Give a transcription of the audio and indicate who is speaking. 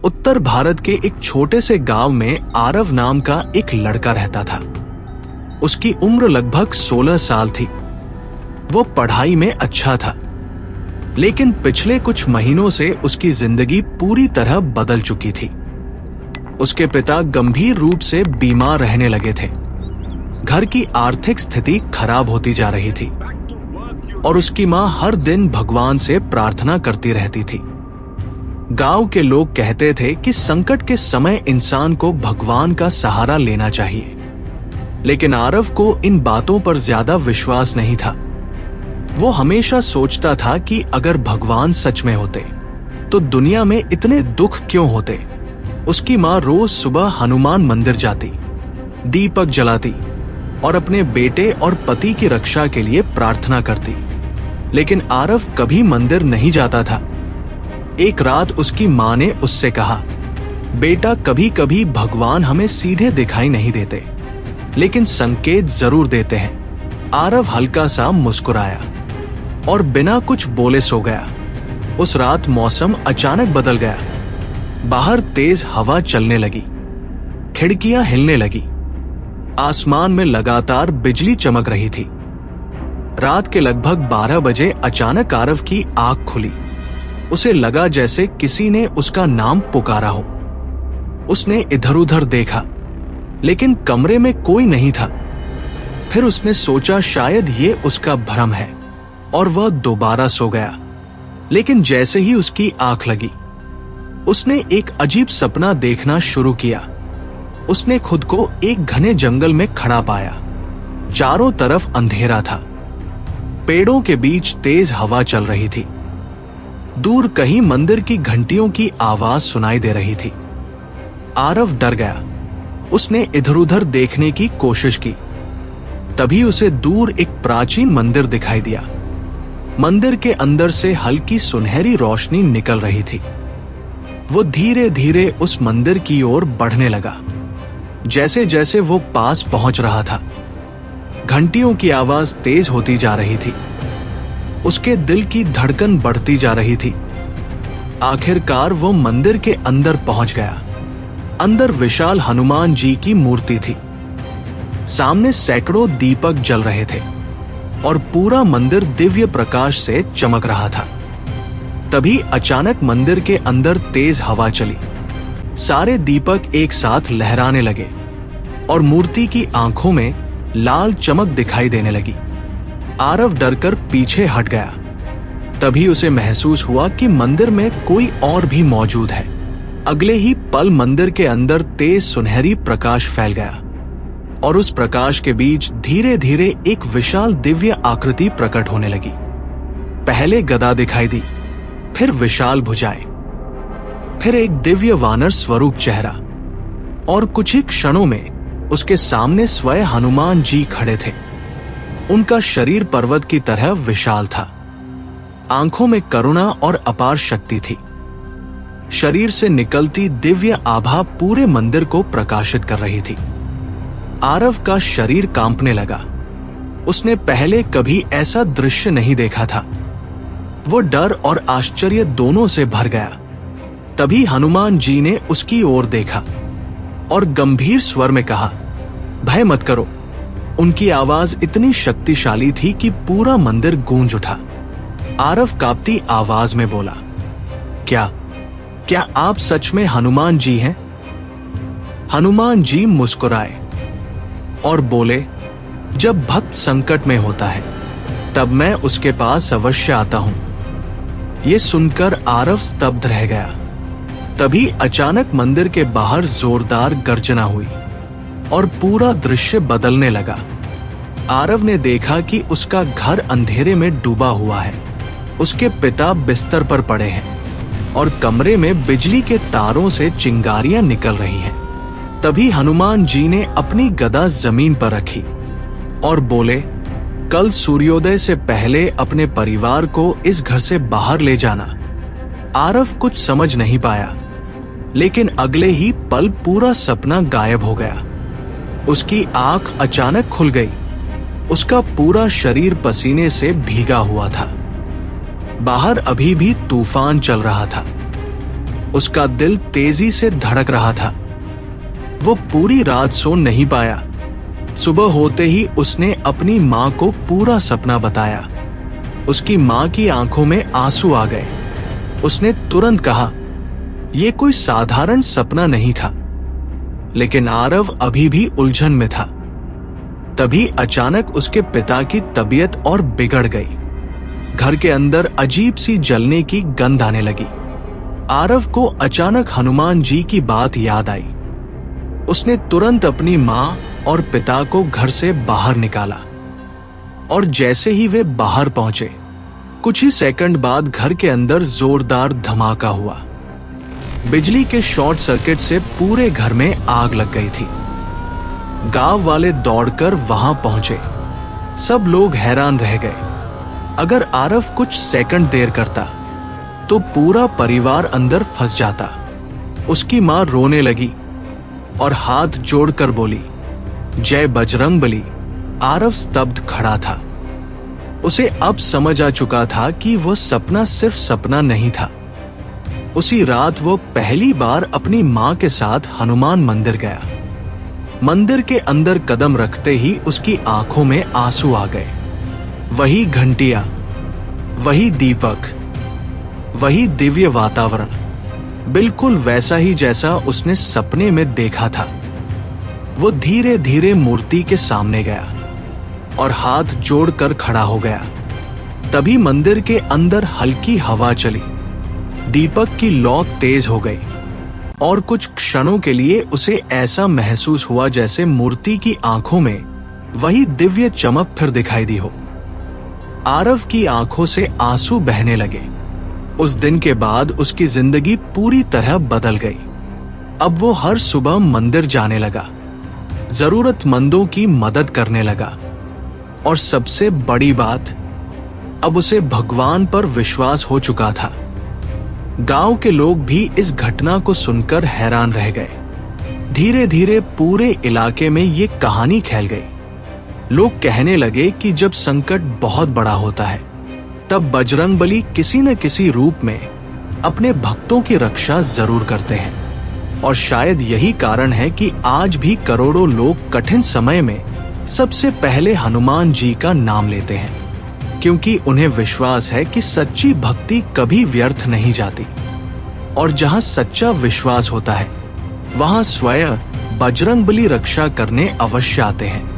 Speaker 1: उत्तर भारत के एक छोटे से गांव में आरव नाम का एक लड़का रहता था। उसकी उम्र लगभग 16 साल थी। वो पढ़ाई में अच्छा था, लेकिन पिछले कुछ महीनों से उसकी जिंदगी पूरी तरह बदल चुकी थी। उसके पिता गंभीर रूप से बीमार रहने लगे थे। घर की आर्थिक स्थिति खराब होती जा रही थी और उसकी मां हर दिन भगवान से प्रार्थना करती रहती थी। गांव के लोग कहते थे कि संकट के समय इंसान को भगवान का सहारा लेना चाहिए, लेकिन आरव को इन बातों पर ज्यादा विश्वास नहीं था। वो हमेशा सोचता था कि अगर भगवान सच में होते तो दुनिया में इतने दुख क्यों होते। उसकी मां रोज सुबह हनुमान मंदिर जाती, दीपक जलाती और अपने बेटे और पति की रक्षा के लिए प्रार्थना करती, लेकिन आरव कभी मंदिर नहीं जाता था। एक रात उसकी मां ने उससे कहा, बेटा, कभी कभी भगवान हमें सीधे दिखाई नहीं देते, लेकिन संकेत जरूर देते हैं। आरव हल्का सा मुस्कुराया और बिना कुछ बोले सो गया। उस रात मौसम अचानक बदल गया। बाहर तेज हवा चलने लगी, खिड़कियां हिलने लगी, आसमान में लगातार बिजली चमक रही थी। रात के लगभग 12 बजे अचानक आरव की आंख खुली। उसे लगा जैसे किसी ने उसका नाम पुकारा हो। उसने इधर उधर देखा, लेकिन कमरे में कोई नहीं था। फिर उसने सोचा शायद ये उसका भ्रम है और वह दोबारा सो गया। लेकिन जैसे ही उसकी आंख लगी, उसने एक अजीब सपना देखना शुरू किया। उसने खुद को एक घने जंगल में खड़ा पाया। चारों तरफ अंधेरा था। पेड़ों के बीच तेज हवा चल रही थी। दूर कहीं मंदिर की घंटियों की आवाज सुनाई दे रही थी। आरव डर गया। उसने इधर उधर देखने की कोशिश की। तभी उसे दूर एक प्राचीन मंदिर दिखाई दिया। मंदिर के अंदर से हल्की सुनहरी रोशनी निकल रही थी। वो धीरे धीरे उस मंदिर की ओर बढ़ने लगा। जैसे जैसे वो पास पहुंच रहा था, घंटियों की आवाज तेज होती जा रही थी। उसके दिल की धड़कन बढ़ती जा रही थी। आखिरकार वो मंदिर के अंदर पहुंच गया। अंदर विशाल हनुमान जी की मूर्ति थी। सामने सैकड़ों दीपक जल रहे थे और पूरा मंदिर दिव्य प्रकाश से चमक रहा था। तभी अचानक मंदिर के अंदर तेज हवा चली। सारे दीपक एक साथ लहराने लगे और मूर्ति की आंखों में लाल चमक दिखाई देने लगी। आरव डरकर पीछे हट गया। तभी उसे महसूस हुआ कि मंदिर में कोई और भी मौजूद है। अगले ही पल मंदिर के अंदर तेज सुनहरी प्रकाश फैल गया और उस प्रकाश के बीच धीरे धीरे एक विशाल दिव्य आकृति प्रकट होने लगी। पहले गदा दिखाई दी, फिर विशाल भुजाएं, फिर एक दिव्य वानर स्वरूप चेहरा, और कुछ ही क्षणों में उसके सामने स्वयं हनुमान जी खड़े थे। उनका शरीर पर्वत की तरह विशाल था। आंखों में करुणा और अपार शक्ति थी। शरीर से निकलती दिव्य आभा पूरे मंदिर को प्रकाशित कर रही थी। आरव का शरीर कांपने लगा। उसने पहले कभी ऐसा दृश्य नहीं देखा था। वो डर और आश्चर्य दोनों से भर गया। तभी हनुमान जी ने उसकी ओर देखा और गंभीर स्वर में कहा, भय मत करो। उनकी आवाज इतनी शक्तिशाली थी कि पूरा मंदिर गूंज उठा। आरव कांपती आवाज में बोला, क्या आप सच में हनुमान जी हैं? हनुमान जी मुस्कुराए और बोले, जब भक्त संकट में होता है तब मैं उसके पास अवश्य आता हूं। ये सुनकर आरव स्तब्ध रह गया। तभी अचानक मंदिर के बाहर जोरदार गर्जना हुई और पूरा दृश्य बदलने लगा। आरव ने देखा कि उसका घर अंधेरे में डूबा हुआ है। उसके पिता बिस्तर पर पड़े हैं और कमरे में बिजली के तारों से चिंगारियां निकल रही हैं। तभी हनुमान जी ने अपनी गदा जमीन पर रखी और बोले, कल सूर्योदय से पहले अपने परिवार को इस घर से बाहर ले जाना। आरव कुछ समझ नहीं पाया, लेकिन अगले ही पल पूरा सपना गायब हो गया। उसकी आंख अचानक खुल गई। उसका पूरा शरीर पसीने से भीगा हुआ था। बाहर अभी भी तूफान चल रहा था। उसका दिल तेजी से धड़क रहा था। वो पूरी रात सो नहीं पाया। सुबह होते ही उसने अपनी माँ को पूरा सपना बताया। उसकी माँ की आंखों में आंसू आ गए। उसने तुरंत कहा, यह कोई साधारण सपना नहीं था। लेकिन आरव अभी भी उलझन में था। तभी अचानक उसके पिता की तबीयत और बिगड़ गई। घर के अंदर अजीब सी जलने की गंध आने लगी। आरव को अचानक हनुमान जी की बात याद आई। उसने तुरंत अपनी माँ और पिता को घर से बाहर निकाला और जैसे ही वे बाहर पहुंचे, कुछ ही सेकंड बाद घर के अंदर जोरदार धमाका हुआ। बिजली के शॉर्ट सर्किट से पूरे घर में आग लग गई थी। गांव वाले दौड़कर वहां पहुंचे। सब लोग हैरान रह गए। अगर आरव कुछ सेकंड देर करता तो पूरा परिवार अंदर फंस जाता। उसकी मां रोने लगी और हाथ जोड़कर बोली, जय बजरंगबली। आरव स्तब्ध खड़ा था। उसे अब समझ आ चुका था कि वो सपना सिर्फ सपना नहीं था। उसी रात वो पहली बार अपनी मां के साथ हनुमान मंदिर गया। मंदिर के अंदर कदम रखते ही उसकी आंखों में आंसू आ गए। वही घंटियां, वही दीपक, वही दिव्य वातावरण, बिल्कुल वैसा ही जैसा उसने सपने में देखा था। वो धीरे धीरे मूर्ति के सामने गया और हाथ जोड़कर खड़ा हो गया। तभी मंदिर के अंदर हल्की हवा चली। दीपक की लौ तेज हो गई और कुछ क्षणों के लिए उसे ऐसा महसूस हुआ जैसे मूर्ति की आंखों में वही दिव्य चमक फिर दिखाई दी हो। आरव की आंखों से आंसू बहने लगे। उस दिन के बाद उसकी जिंदगी पूरी तरह बदल गई। अब वो हर सुबह मंदिर जाने लगा, जरूरतमंदों की मदद करने लगा और सबसे बड़ी बात, अब उसे भगवान पर विश्वास हो चुका था। गांव के लोग भी इस घटना को सुनकर हैरान रह गए। धीरे धीरे पूरे इलाके में ये कहानी फैल गई। लोग कहने लगे कि जब संकट बहुत बड़ा होता है तब बजरंगबली किसी न किसी रूप में अपने भक्तों की रक्षा जरूर करते हैं। और शायद यही कारण है कि आज भी करोड़ों लोग कठिन समय में सबसे पहले हनुमान जी का नाम लेते हैं, क्योंकि उन्हें विश्वास है कि सच्ची भक्ति कभी व्यर्थ नहीं जाती। और जहां सच्चा विश्वास होता है, वहां स्वयं बजरंगबली रक्षा करने अवश्य आते हैं।